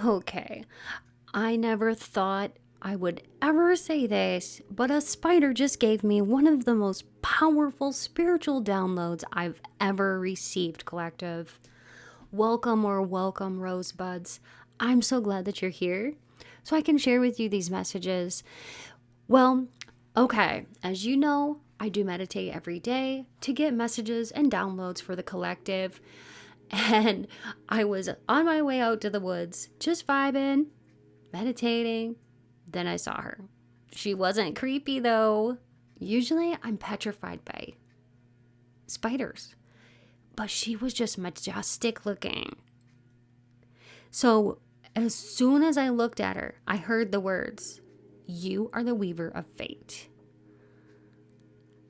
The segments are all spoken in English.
Okay, I never thought I would ever say this, but a spider just gave me one of the most powerful spiritual downloads I've ever received, Collective. Welcome or welcome, Rosebuds. I'm so glad that you're here so I can share with you these messages. Well, okay, as you know, I do meditate every day to get messages and downloads for the collective. And I was on my way out to the woods, just vibing, meditating. Then I saw her. She wasn't creepy though. Usually I'm petrified by spiders, but she was just majestic looking. So as soon as I looked at her, I heard the words, "You are the weaver of fate."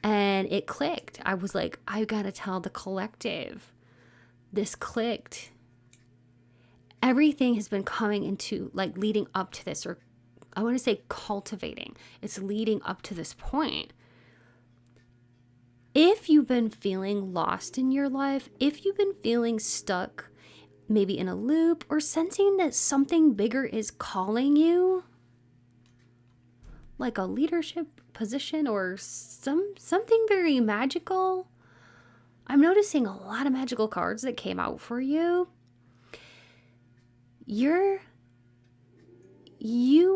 And it clicked. I was like, I gotta tell the collective. This clicked. Everything has been coming into, like, leading up to this, or I want to say cultivating. It's leading up to this point. If you've been feeling lost in your life, if you've been feeling stuck, maybe in a loop, or sensing that something bigger is calling you, like a leadership position or something very magical, I'm noticing a lot of magical cards that came out for you. You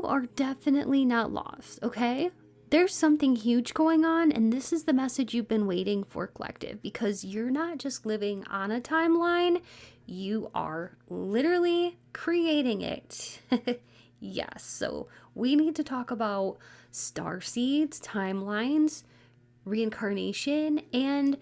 are definitely not lost, okay? There's something huge going on, and this is the message you've been waiting for, collective, because you're not just living on a timeline, you are literally creating it. Yes, so we need to talk about starseeds, timelines, reincarnation, and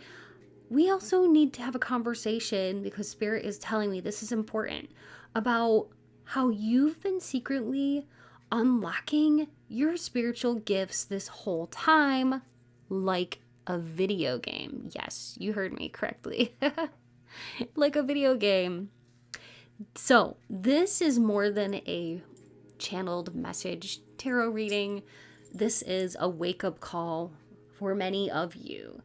we also need to have a conversation, because Spirit is telling me this is important, about how you've been secretly unlocking your spiritual gifts this whole time, like a video game. Yes, you heard me correctly. Like a video game. So this is more than a channeled message tarot reading. This is a wake-up call for many of you.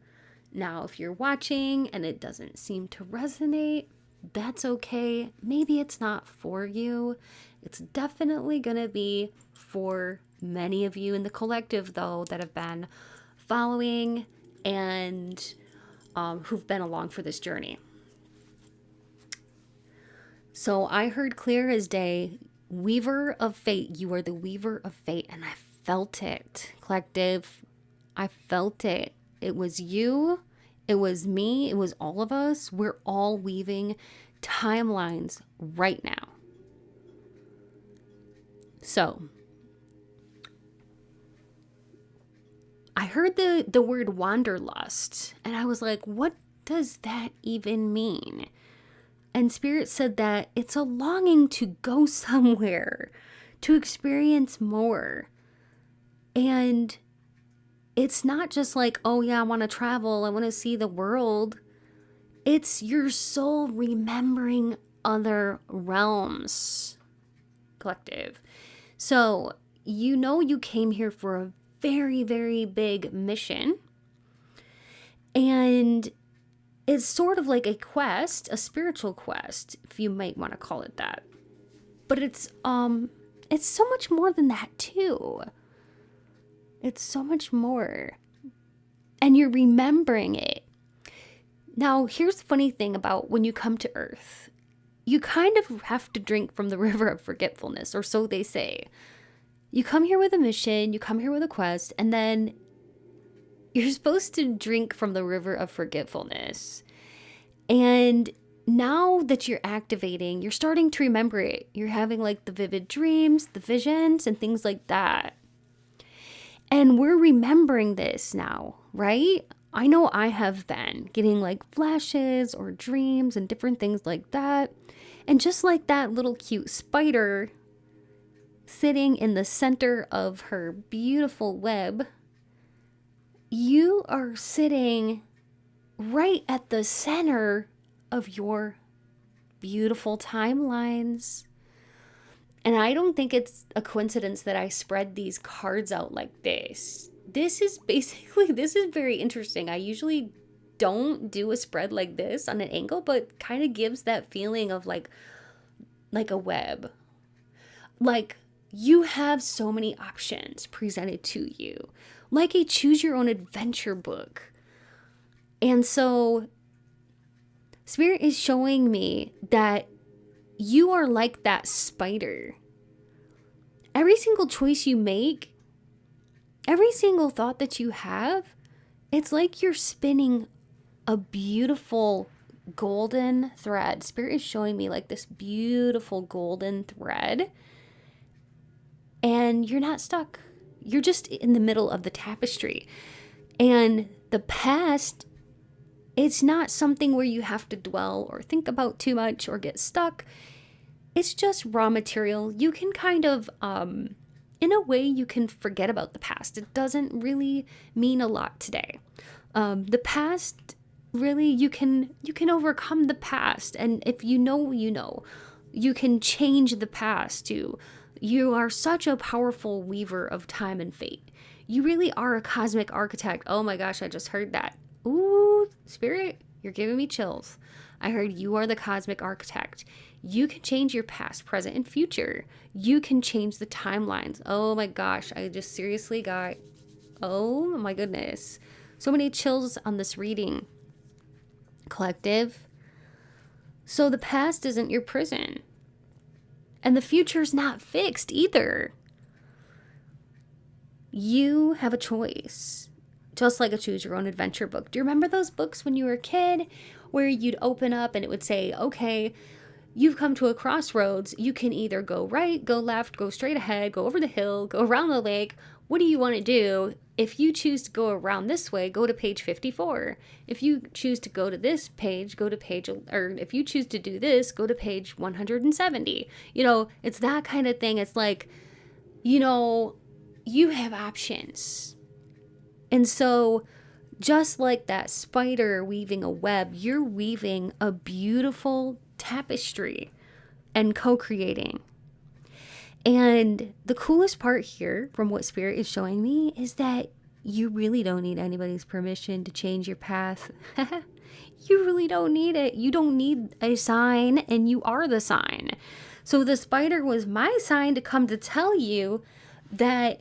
Now, if you're watching and it doesn't seem to resonate, that's okay. Maybe it's not for you. It's definitely going to be for many of you in the collective, though, that have been following and who've been along for this journey. So I heard clear as day, Weaver of Fate. You are the Weaver of Fate. And I felt it, collective. I felt it. It was you. It was me. It was all of us. We're all weaving timelines right now. So I heard the word wanderlust, and I was like, what does that even mean? And Spirit said that it's a longing to go somewhere, to experience more. And it's not just like, oh yeah, I want to travel, I want to see the world. It's your soul remembering other realms, collective. So, you know you came here for a very, very big mission. And it's sort of like a quest, a spiritual quest, if you might want to call it that. But it's so much more than that too. It's so much more. And you're remembering it. Now, here's the funny thing about when you come to Earth. You kind of have to drink from the river of forgetfulness, or so they say. You come here with a mission, you come here with a quest, and then you're supposed to drink from the river of forgetfulness. And now that you're activating, you're starting to remember it. You're having like the vivid dreams, the visions, and things like that. And we're remembering this now, right? I know I have been getting like flashes or dreams and different things like that. And just like that little cute spider sitting in the center of her beautiful web, you are sitting right at the center of your beautiful timelines. And I don't think it's a coincidence that I spread these cards out like this. This is very interesting. I usually don't do a spread like this on an angle, but kind of gives that feeling of like a web. Like, you have so many options presented to you, like a choose your own adventure book. And so Spirit is showing me that you are like that spider. Every single choice you make, every single thought that you have, it's like you're spinning a beautiful golden thread. Spirit is showing me like this beautiful golden thread. And you're not stuck. You're just in the middle of the tapestry. And the past, it's not something where you have to dwell or think about too much or get stuck. It's just raw material. You can kind of, in a way, you can forget about the past. It doesn't really mean a lot today. The past, really, you can overcome the past. And if you know, you can change the past too. You are such a powerful weaver of time and fate. You really are a cosmic architect. Oh my gosh, I just heard that. Ooh, Spirit, you're giving me chills. I heard you are the cosmic architect. You can change your past, present, and future. You can change the timelines. Oh my gosh, I just seriously got, oh my goodness. So many chills on this reading, collective. So the past isn't your prison. And the future's not fixed either. You have a choice. Just like a choose your own adventure book. Do you remember those books when you were a kid where you'd open up and it would say, okay, you've come to a crossroads. You can either go right, go left, go straight ahead, go over the hill, go around the lake. What do you want to do? If you choose to go around this way, go to page 54. If you choose to go to this page, go to page, or if you choose to do this, go to page 170. You know, it's that kind of thing. It's like, you know, you have options. And so just like that spider weaving a web, you're weaving a beautiful tapestry and co-creating. And the coolest part here from what Spirit is showing me is that you really don't need anybody's permission to change your path. You really don't need it. You don't need a sign, and you are the sign. So the spider was my sign to come to tell you that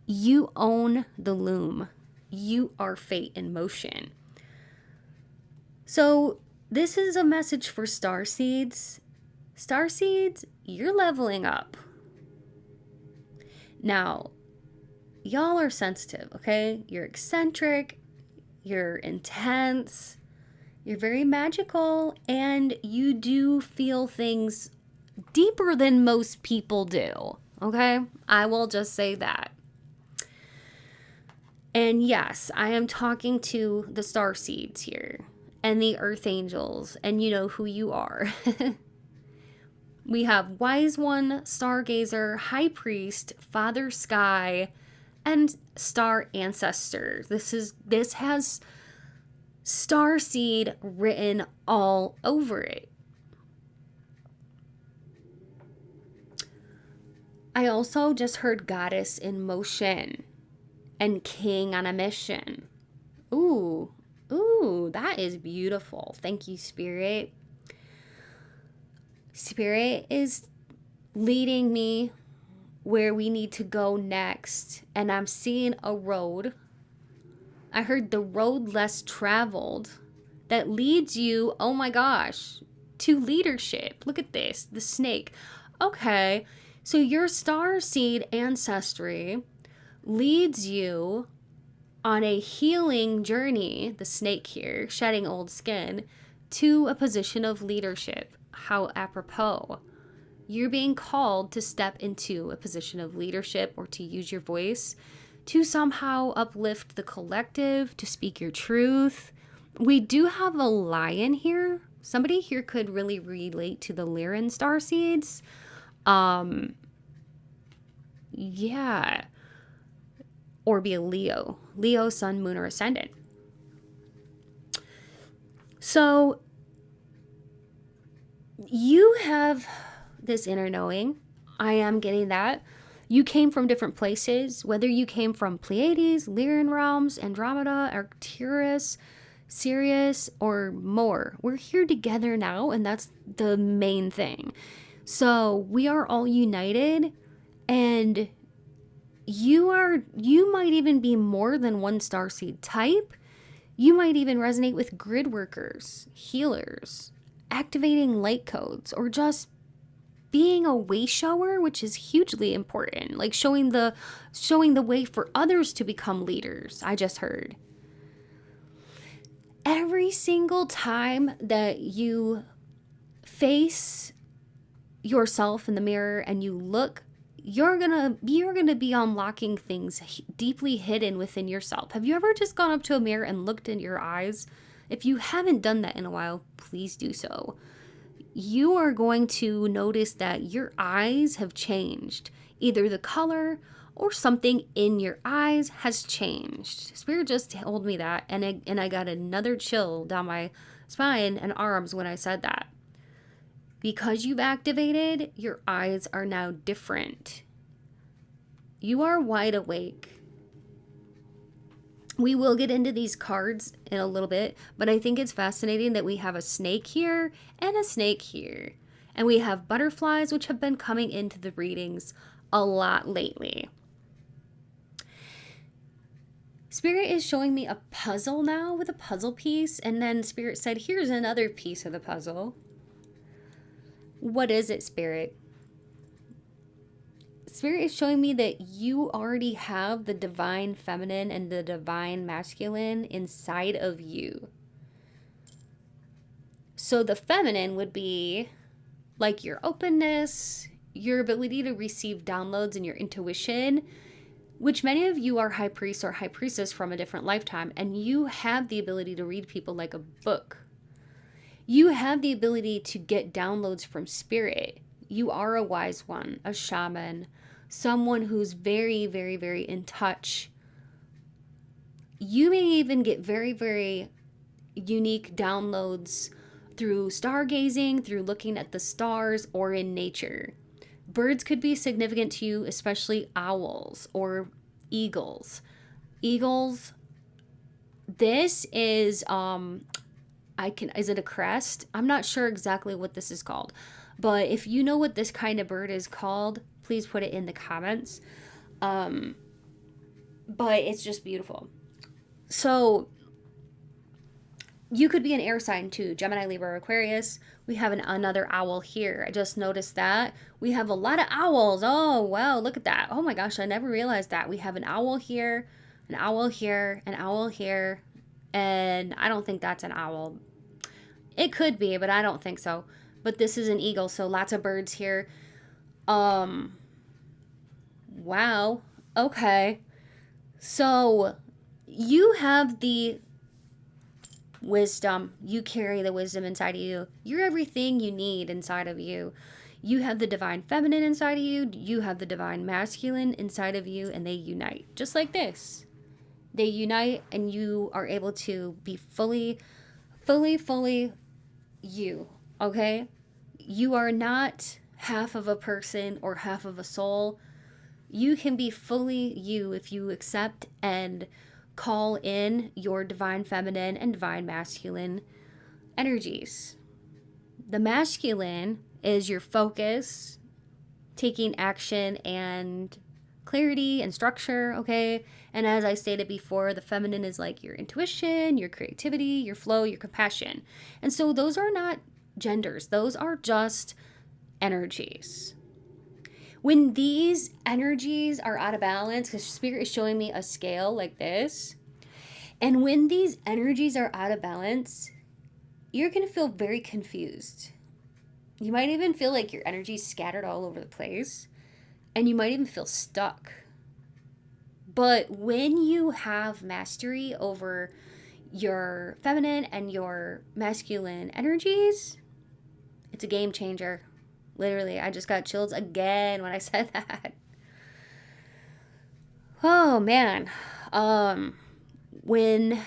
you own the loom. You are fate in motion. So this is a message for Starseeds. Starseeds, you're leveling up. Now, y'all are sensitive, okay? You're eccentric, you're intense, you're very magical, and you do feel things deeper than most people do, okay? I will just say that. And yes, I am talking to the Starseeds here and the Earth Angels, and you know who you are. We have Wise One, Stargazer, High Priest, Father Sky, and Star Ancestor. This has Starseed written all over it. I also just heard Goddess in Motion and King on a Mission. Ooh, that is beautiful. Thank you, Spirit. Spirit is leading me where we need to go next, and I'm seeing a road. I heard the road less traveled that leads you, oh my gosh, to leadership. Look at this, the snake. Okay, so your starseed ancestry leads you on a healing journey, the snake here, shedding old skin, to a position of leadership. How apropos. You're being called to step into a position of leadership or to use your voice to somehow uplift the collective, to speak your truth. We do have a lion here. Somebody here could really relate to the Lyran starseeds. Yeah. Or be a Leo. Leo, sun, moon, or ascendant. So you have this inner knowing. I am getting that. You came from different places, whether you came from Pleiades, Lyran realms, Andromeda, Arcturus, Sirius, or more. We're here together now, and that's the main thing. So we are all united, and you might even be more than one starseed type. You might even resonate with grid workers, healers, activating light codes, or just being a way shower, which is hugely important, like showing the way for others to become leaders. I just heard. Every single time that you face yourself in the mirror and you look, you're gonna be unlocking things deeply hidden within yourself. Have you ever just gone up to a mirror and looked in your eyes? If you haven't done that in a while, please do so. You are going to notice that your eyes have changed. Either the color or something in your eyes has changed. Spirit just told me that, and I got another chill down my spine and arms when I said that. Because you've activated, your eyes are now different. You are wide awake. We will get into these cards in a little bit, but I think it's fascinating that we have a snake here and a snake here. And we have butterflies, which have been coming into the readings a lot lately. Spirit is showing me a puzzle now with a puzzle piece, and then Spirit said, here's another piece of the puzzle. What is it, Spirit? Spirit is showing me that you already have the divine feminine and the divine masculine inside of you. So the feminine would be like your openness, your ability to receive downloads and your intuition, which many of you are high priest or high priestess from a different lifetime, and you have the ability to read people like a book. You have the ability to get downloads from spirit. You are a wise one, a shaman, someone who's very, very, very in touch. You may even get very, very unique downloads through stargazing, through looking at the stars, or in nature. Birds could be significant to you, especially owls or eagles. Eagles, this is, is it a crest? I'm not sure exactly what this is called. But if you know what this kind of bird is called, please put it in the comments. But it's just beautiful. So you could be an air sign too. Gemini, Libra, Aquarius. We have another owl here. I just noticed that. We have a lot of owls. Oh, wow. Look at that. Oh my gosh. I never realized that. We have an owl here, an owl here, an owl here. And I don't think that's an owl. It could be, but I don't think so. But this is an eagle, so lots of birds here. Wow. Okay. So you have the wisdom. You carry the wisdom inside of you. You're everything you need inside of you. You have the divine feminine inside of you. You have the divine masculine inside of you, and they unite. Just like this. They unite, and you are able to be fully you. Okay? You are not half of a person or half of a soul. You can be fully you if you accept and call in your divine feminine and divine masculine energies. The masculine is your focus, taking action and clarity and structure, okay? And as I stated before, the feminine is like your intuition, your creativity, your flow, your compassion. And so those are not genders. Those are just energies. When these energies are out of balance, because Spirit is showing me a scale like this, and when these energies are out of balance, you're going to feel very confused. You might even feel like your energy is scattered all over the place, and you might even feel stuck. But when you have mastery over your feminine and your masculine energies, it's a game changer. Literally, I just got chills again when I said that. Oh man. When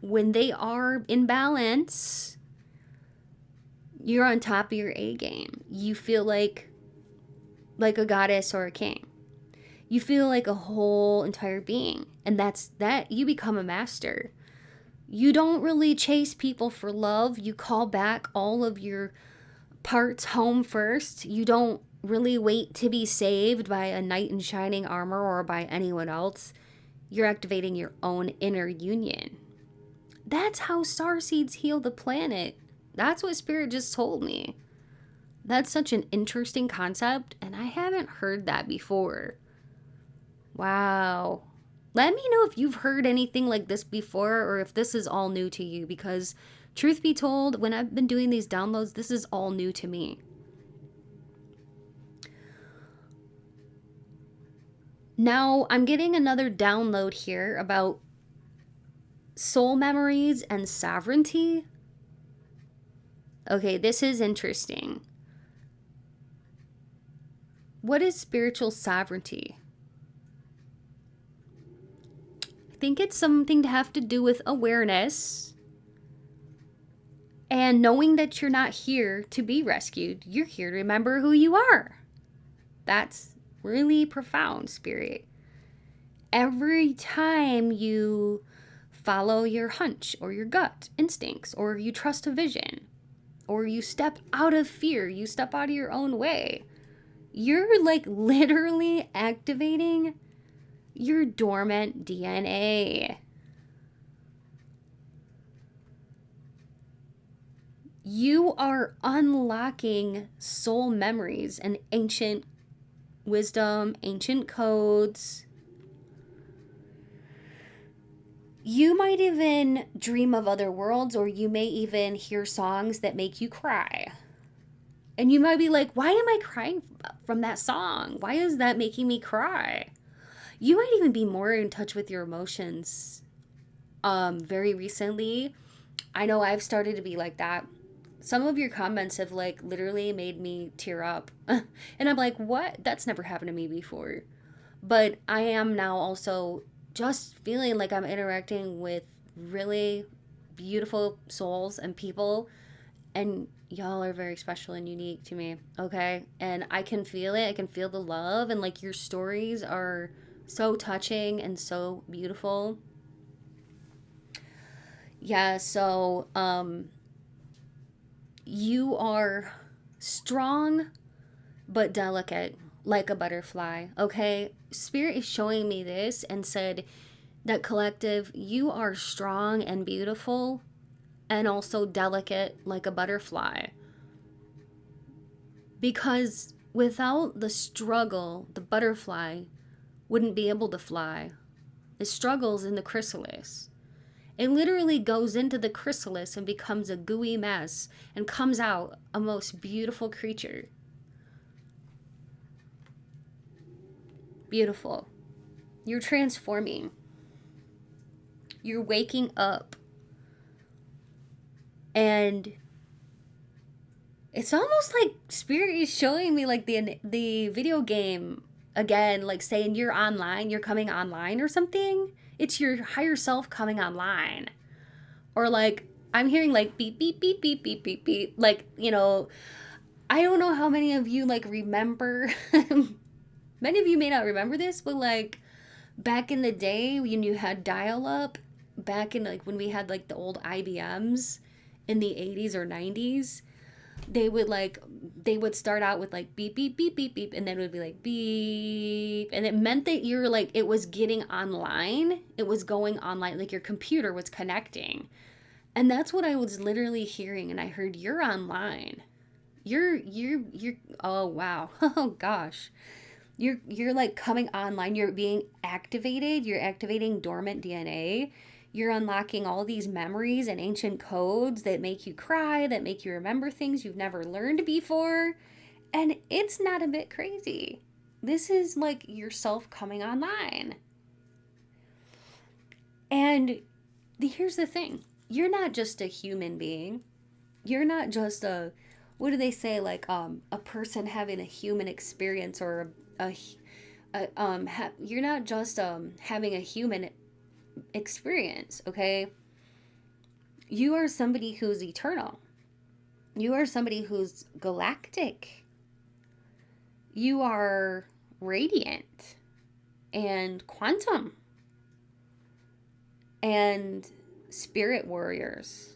they are in balance, you're on top of your A game. You feel like a goddess or a king. You feel like a whole entire being. And that's that. You become a master. You don't really chase people for love. You call back all of your parts home first. You don't really wait to be saved by a knight in shining armor or by anyone else. You're activating your own inner union. That's how starseeds heal the planet. That's what Spirit just told me. That's such an interesting concept, and I haven't heard that before. Wow. Let me know if you've heard anything like this before, or if this is all new to you, because truth be told, when I've been doing these downloads, this is all new to me. Now, I'm getting another download here about soul memories and sovereignty. Okay, this is interesting. What is spiritual sovereignty? I think it's something to have to do with awareness and knowing that you're not here to be rescued. You're here to remember who you are. That's really profound, Spirit. Every time you follow your hunch or your gut instincts, or you trust a vision, or you step out of fear, you step out of your own way, you're like literally activating your dormant DNA. You are unlocking soul memories and ancient wisdom, ancient codes. You might even dream of other worlds, or you may even hear songs that make you cry. And you might be like, why am I crying from that song? Why is that making me cry? You might even be more in touch with your emotions. Very recently, I know I've started to be like that. Some of your comments have like literally made me tear up. And I'm like, what? That's never happened to me before. But I am now also just feeling like I'm interacting with really beautiful souls and people, and y'all are very special and unique to me, okay? And I can feel it. I can feel the love, and like your stories are so touching and so beautiful. Yeah, so you are strong but delicate, like a butterfly, okay? Spirit is showing me this and said that, collective, you are strong and beautiful and also delicate like a butterfly. Because without the struggle, the butterfly wouldn't be able to fly. It struggles in the chrysalis. It literally goes into the chrysalis and becomes a gooey mess and comes out a most beautiful creature. Beautiful. You're transforming. You're waking up. And it's almost like Spirit is showing me like the video game again, like saying you're online, you're coming online or something. It's your higher self coming online. Or like I'm hearing like beep beep beep beep beep beep beep, like, you know, I don't know how many of you like remember many of you may not remember this, but like back in the day when you had dial up, back in like when we had like the old IBMs in the 80s or 90s, they would start out with like beep beep beep beep beep, and then it would be like beep, and it meant that you're like, it was getting online, it was going online, like your computer was connecting. And that's what I was literally hearing, and I heard you're online. You're oh wow. Oh gosh. You're like coming online, you're being activated, you're activating dormant DNA. You're unlocking all these memories and ancient codes that make you cry, that make you remember things you've never learned before. And it's not a bit crazy. This is like yourself coming online. And here's the thing. You're not just a human being. You're not just a, what do they say, like a person having a human experience, or you're not just having a human experience, okay? You are somebody who's eternal. You are somebody who's galactic. You are radiant and quantum and spirit warriors.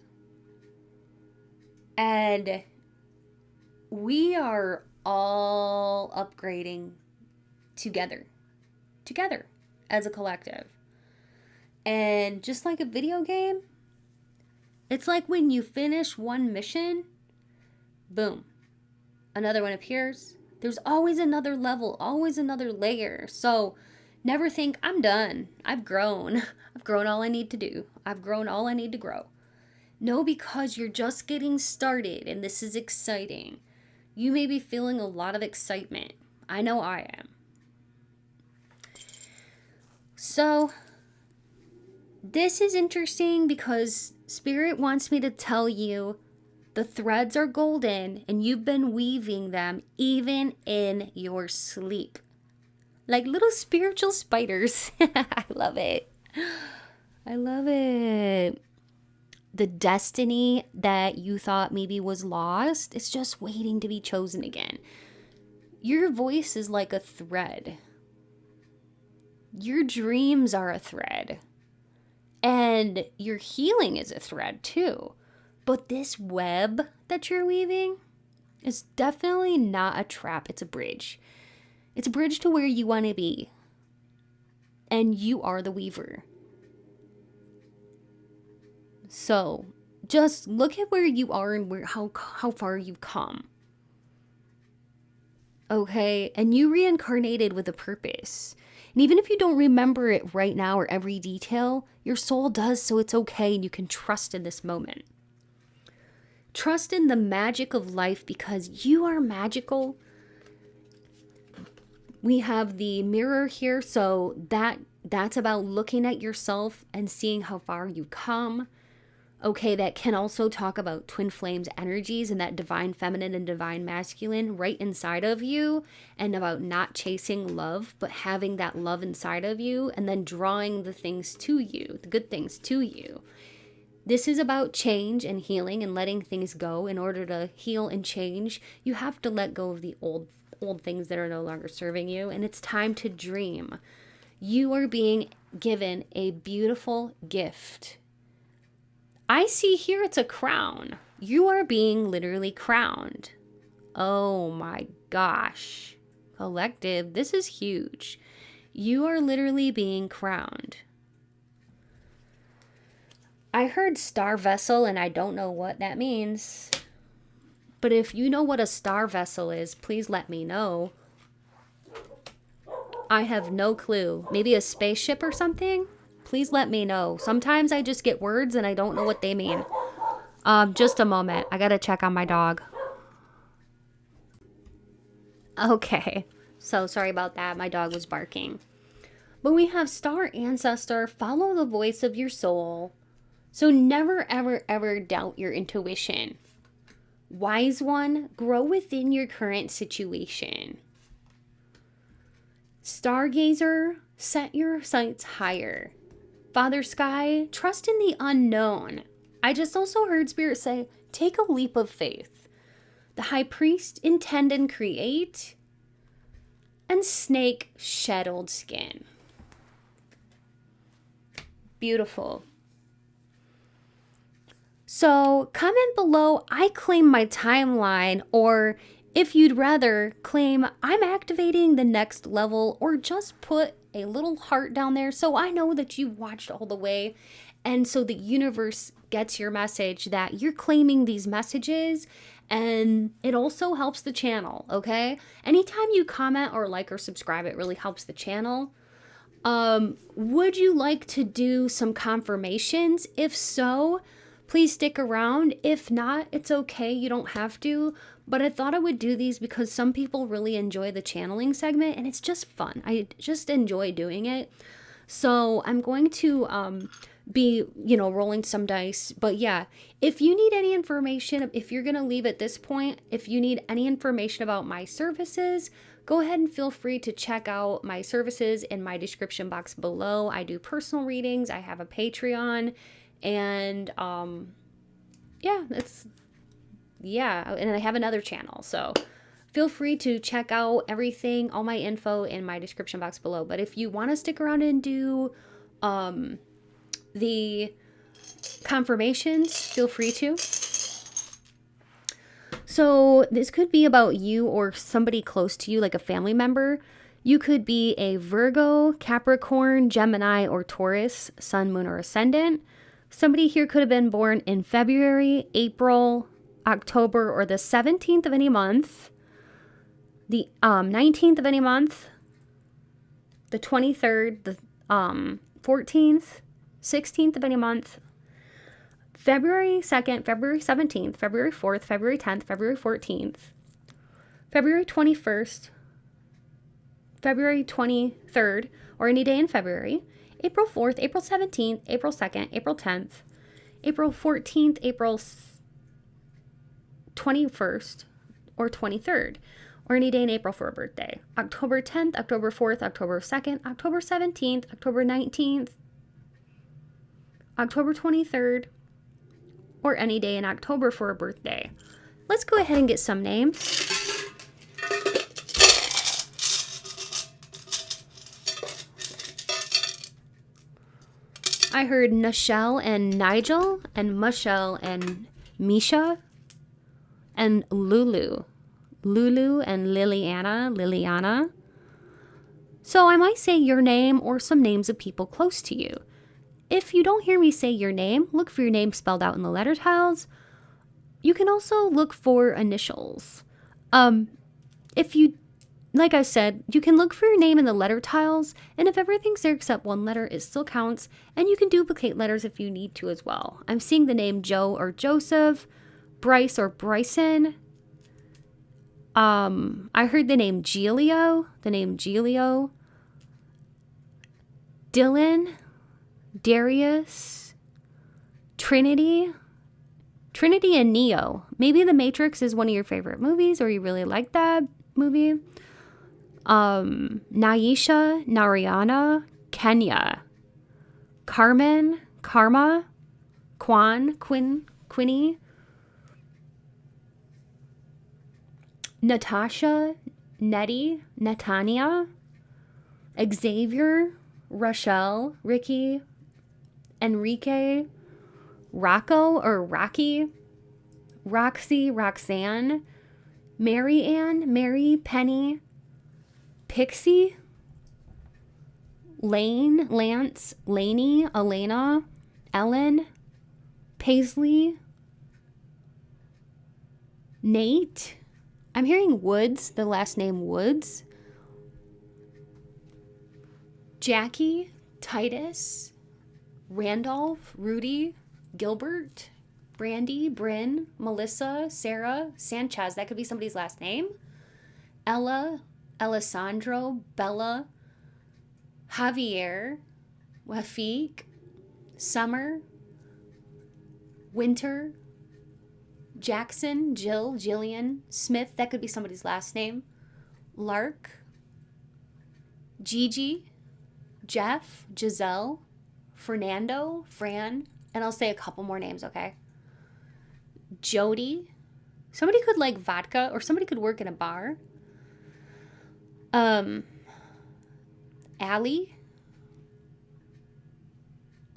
And we are all upgrading together as a collective. And just like a video game, it's like when you finish one mission, boom, another one appears. There's always another level, always another layer. So never think, I'm done. I've grown. I've grown all I need to do. I've grown all I need to grow. No, because you're just getting started and this is exciting. You may be feeling a lot of excitement. I know I am. So this is interesting because Spirit wants me to tell you the threads are golden and you've been weaving them even in your sleep. Like little spiritual spiders. I love it. I love it. The destiny that you thought maybe was lost, it's just waiting to be chosen again. Your voice is like a thread. Your dreams are a thread. And your healing is a thread too. But this web that you're weaving is definitely not a trap. It's a bridge. It's a bridge to where you want to be. And you are the weaver. So just look at where you are and how far you've come. Okay? And you reincarnated with a purpose. And even if you don't remember it right now or every detail, your soul does, so it's okay and you can trust in this moment. Trust in the magic of life because you are magical. We have the mirror here, so that's about looking at yourself and seeing how far you've come. Okay, that can also talk about twin flames energies and that divine feminine and divine masculine right inside of you, and about not chasing love, but having that love inside of you and then drawing the things to you, the good things to you. This is about change and healing and letting things go. In order to heal and change, you have to let go of the old things that are no longer serving you, and it's time to dream. You are being given a beautiful gift. I see here it's a crown. You are being literally crowned. Oh my gosh. Collective, this is huge. You are literally being crowned. I heard star vessel and I don't know what that means. But if you know what a star vessel is, please let me know. I have no clue. Maybe a spaceship or something? Please let me know. Sometimes I just get words and I don't know what they mean. Just a moment. I gotta check on my dog. Okay. So sorry about that. My dog was barking. But we have star ancestor. Follow the voice of your soul. So never, ever, ever doubt your intuition. Wise one, grow within your current situation. Stargazer, set your sights higher. Father Sky, trust in the unknown. I just also heard Spirit say, take a leap of faith. The High Priest, intend and create. And Snake, shed old skin. Beautiful. So comment below, I claim my timeline, or if you'd rather claim I'm activating the next level, or just put a little heart down there so I know that you watched all the way, and so the universe gets your message that you're claiming these messages, and it also helps the channel, okay? Anytime you comment or like or subscribe, it really helps the channel. Would you like to do some confirmations? If so, please stick around. If not, it's okay. You don't have to. But I thought I would do these because some people really enjoy the channeling segment and it's just fun. I just enjoy doing it. So I'm going to be, rolling some dice. But yeah, if you need any information, if you're going to leave at this point, if you need any information about my services, go ahead and feel free to check out my services in my description box below. I do personal readings. I have a Patreon. And and I have another channel, so feel free to check out everything, all my info in my description box below. But if you want to stick around and do the confirmations, feel free to. So this could be about you or somebody close to you, like a family member. You could be a Virgo, Capricorn, Gemini, or Taurus, sun, moon, or ascendant. Somebody here could have been born in February, April, October, or the 17th of any month, the 19th of any month, the 23rd, the 14th, 16th of any month, February 2nd, February 17th, February 4th, February 10th, February 14th, February 21st, February 23rd, or any day in February, April 4th, April 17th, April 2nd, April 10th, April 14th, April 21st, or 23rd, or any day in April for a birthday. October 10th, October 4th, October 2nd, October 17th, October 19th, October 23rd, or any day in October for a birthday. Let's go ahead and get some names. I heard Nichelle and Nigel, and Michelle and Misha, and Lulu. Lulu and Liliana. So I might say your name or some names of people close to you. If you don't hear me say your name, look for your name spelled out in the letter tiles. You can also look for initials. If you, like I said, you can look for your name in the letter tiles, and if everything's there except one letter, it still counts, and you can duplicate letters if you need to as well. I'm seeing the name Joe or Joseph, Bryce or Bryson. I heard the name Giulio, Dylan, Darius, Trinity and Neo. Maybe The Matrix is one of your favorite movies, or you really like that movie. Naisha, Nariana, Kenya, Carmen, Karma, Quinny, Natasha, Nettie, Netania, Xavier, Rochelle, Ricky, Enrique, Rocco or Rocky, Roxy, Roxanne, Mary Ann, Mary, Penny, Pixie, Lane, Lance, Laney, Elena, Ellen, Paisley, Nate. I'm hearing Woods, the last name Woods. Jackie, Titus, Randolph, Rudy, Gilbert, Brandy, Bryn, Melissa, Sarah, Sanchez. That could be somebody's last name. Ella, Alessandro, Bella, Javier, Wafiq, Summer, Winter, Jackson, Jill, Jillian, Smith. That could be somebody's last name. Lark, Gigi, Jeff, Giselle, Fernando, Fran, and I'll say a couple more names, okay? Jody. Somebody could like vodka, or somebody could work in a bar. Allie.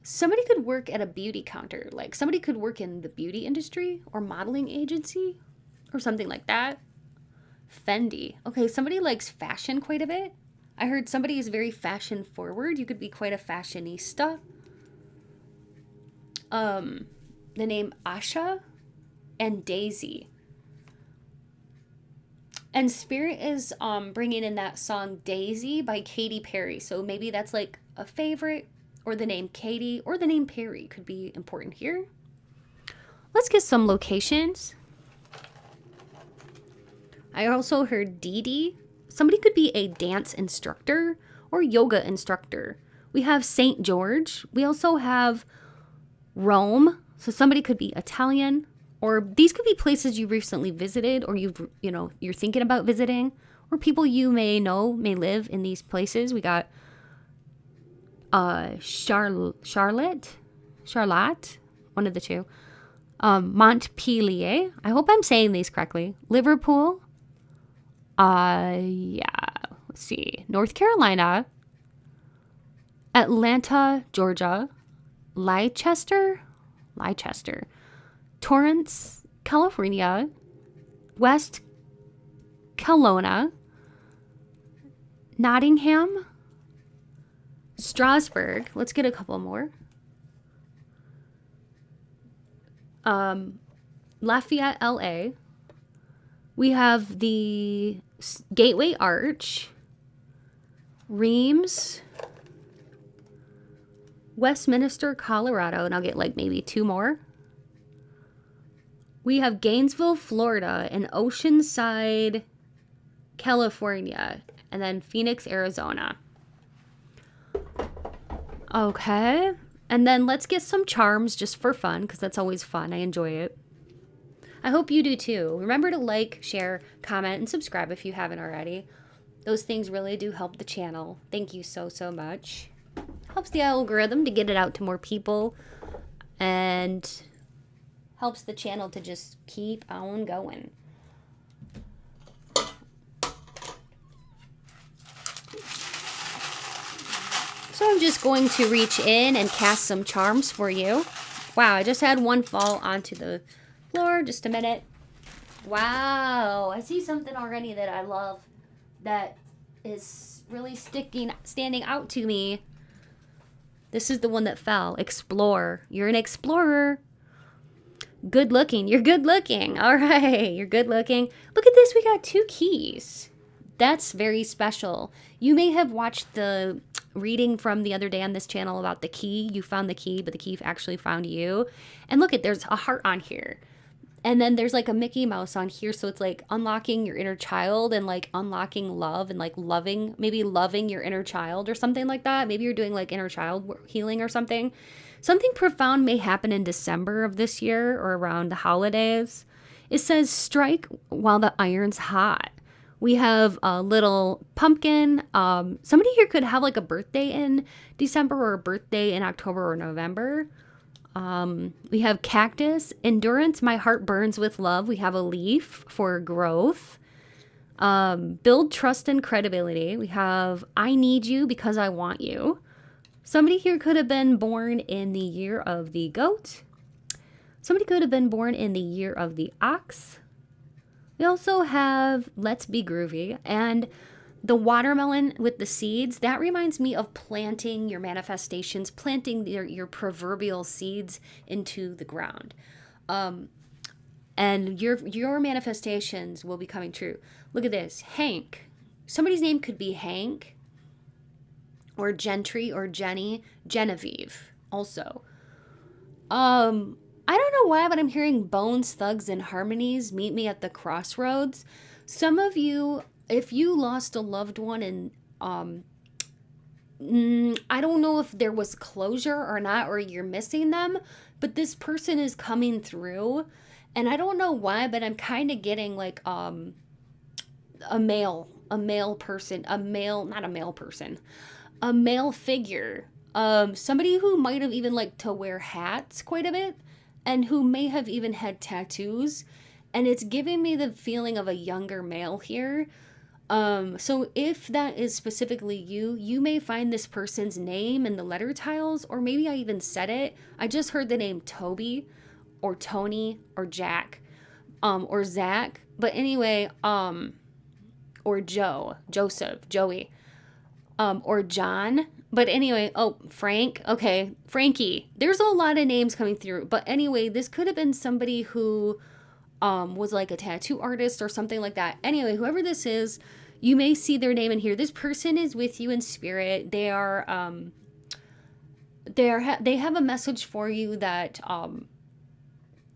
Somebody could work at a beauty counter. Like somebody could work in the beauty industry or modeling agency or something like that. Fendi. Okay, somebody likes fashion quite a bit. I heard somebody is very fashion forward. You could be quite a fashionista. The name Asha and Daisy. And Spirit is bringing in that song Daisy by Katy Perry. So maybe that's like a favorite, or the name Katy or the name Perry could be important here. Let's get some locations. I also heard Dee Dee. Somebody could be a dance instructor or yoga instructor. We have St. George. We also have Rome. So somebody could be Italian, or these could be places you recently visited, or you're thinking about visiting, or people you may know may live in these places. We got Charlotte, one of the two. Montpellier. I hope I'm saying these correctly. Liverpool. Let's see. North Carolina. Atlanta, Georgia. Leicester. Torrance, California. West Kelowna, Nottingham, Strasbourg. Let's get a couple more. Lafayette, LA. We have the Gateway Arch, Reims, Westminster, Colorado, and I'll get like maybe 2 more. We have Gainesville, Florida, and Oceanside, California, and then Phoenix, Arizona. Okay, and then let's get some charms just for fun, because that's always fun. I enjoy it. I hope you do too. Remember to like, share, comment, and subscribe if you haven't already. Those things really do help the channel. Thank you so, so much. Helps the algorithm to get it out to more people, and helps the channel to just keep on going. So I'm just going to reach in and cast some charms for you. Wow, I just had one fall onto the floor. Just a minute. Wow, I see something already that I love that is really standing out to me. This is the one that fell. Explore. You're an explorer. Good looking. You're good looking. All right, you're good looking. Look at this. We got 2 keys. That's very special. You may have watched the reading from the other day on this channel about the key. You found the key, but the key actually found you. And look, there's a heart on here. And then there's like a Mickey Mouse on here. So it's like unlocking your inner child and like unlocking love and like maybe loving your inner child or something like that. Maybe you're doing like inner child healing or something. Something profound may happen in December of this year or around the holidays. It says strike while the iron's hot. We have a little pumpkin. Somebody here could have like a birthday in December or a birthday in October or November. We have cactus, endurance, my heart burns with love. We have a leaf for growth. Build trust and credibility. We have I need you because I want you. Somebody here could have been born in the year of the goat. Somebody could have been born in the year of the ox. We also have let's be groovy, and the watermelon with the seeds. That reminds me of planting your manifestations, planting your proverbial seeds into the ground. And your manifestations will be coming true. Look at this. Hank. Somebody's name could be Hank or Gentry or Jenny. Genevieve also. I don't know why, but I'm hearing Bones, Thugs, and Harmonies. Meet me at the crossroads. Some of you, if you lost a loved one and I don't know if there was closure or not, or you're missing them, but this person is coming through. And I don't know why, but I'm kind of getting like a male figure. Somebody who might have even liked to wear hats quite a bit and who may have even had tattoos. And it's giving me the feeling of a younger male here. So if that is specifically you, you may find this person's name in the letter tiles, or maybe I even said it. I just heard the name Toby or Tony or Jack, or Zach. But anyway, or Joseph, Joey, or John. But anyway, Frank. Okay, Frankie. There's a lot of names coming through. But anyway, this could have been somebody who was like a tattoo artist or something like that. Anyway, whoever this is, you may see their name in here. This person is with you in spirit. They are they have a message for you that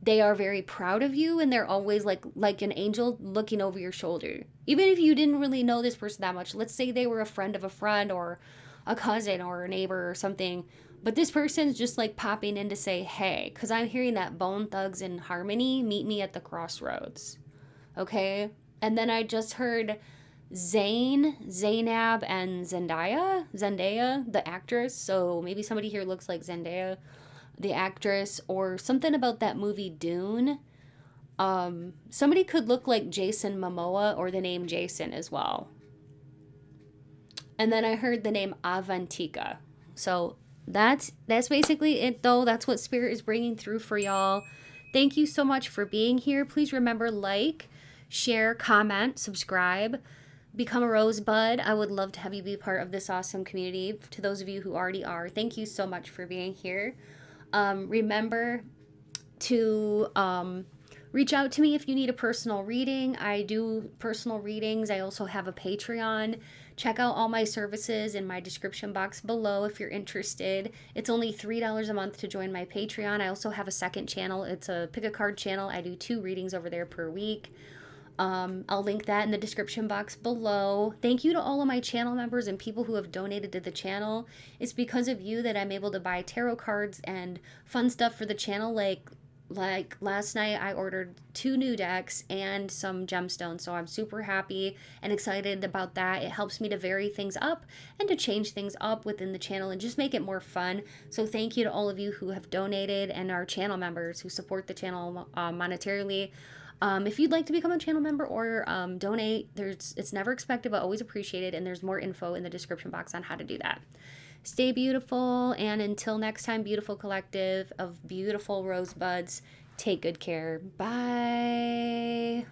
they are very proud of you, and they're always like an angel looking over your shoulder. Even if you didn't really know this person that much, let's say they were a friend of a friend or a cousin or a neighbor or something, but this person's just like popping in to say, hey, because I'm hearing that Bone Thugs and Harmony, meet me at the crossroads. Okay? And then I just heard Zainab, and Zendaya, the actress. So maybe somebody here looks like Zendaya, the actress, or something about that movie Dune. Somebody could look like Jason Momoa or the name Jason as well. And then I heard the name Avantika. So that's basically it, though. That's what Spirit is bringing through for y'all. Thank you so much for being here. Please remember, like, share, comment, subscribe, become a Rosebud. I would love to have you be part of this awesome community. To those of you who already are, thank you so much for being here. Remember to reach out to me if you need a personal reading. I do personal readings. I also have a Patreon. Check out all my services in my description box below if you're interested. It's only $3 a month to join my Patreon. I also have a second channel. It's a pick a card channel. I do 2 readings over there per week. I'll link that in the description box below. Thank you to all of my channel members and people who have donated to the channel. It's because of you that I'm able to buy tarot cards and fun stuff for the channel, like last night I ordered 2 new decks and some gemstones, so I'm super happy and excited about that. It helps me to vary things up and to change things up within the channel and just make it more fun. So thank you to all of you who have donated and our channel members who support the channel monetarily. If you'd like to become a channel member or donate, it's never expected but always appreciated, and there's more info in the description box on how to do that. Stay beautiful, and until next time, beautiful collective of beautiful rosebuds, take good care. Bye.